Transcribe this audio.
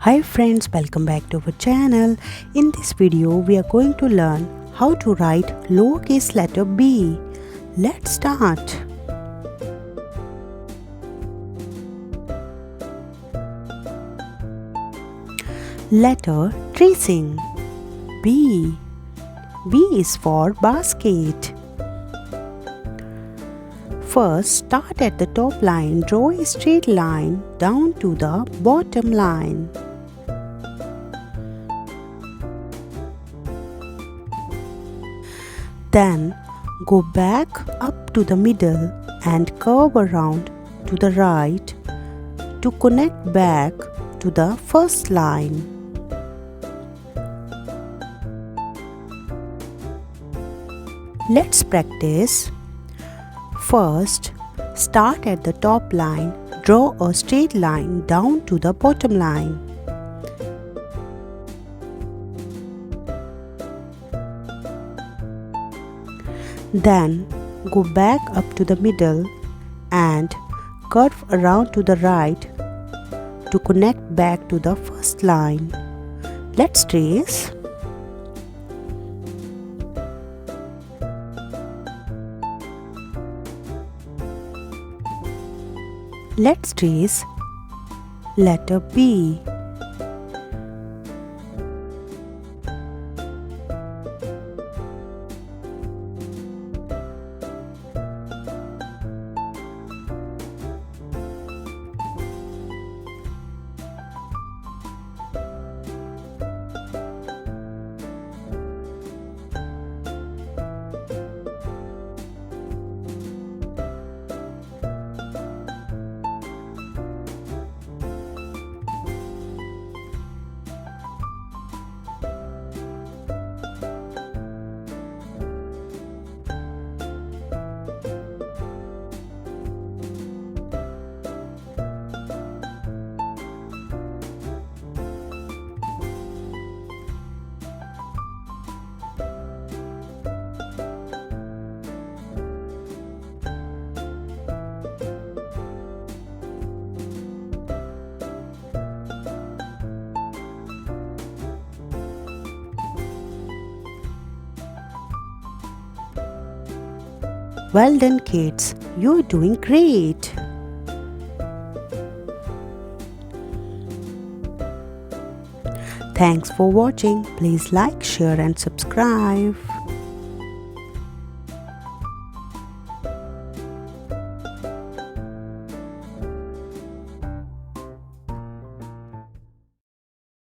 Hi friends, welcome back to our channel. In this video we are going to learn how to write lowercase letter b. Let's start. Letter tracing. B. B is for basket. First, start at the top line, draw a straight line down to the bottom line. Then go back up to the middle and curve around to the right to connect back to the first line. Let's practice. First, start at the top line, draw a straight line down to the bottom line. Then go back up to the middle and curve around to the right to connect back to the first line. Let's trace. Let's trace letter B. Well done kids, you're doing great. Thanks for watching. Please like, share and subscribe.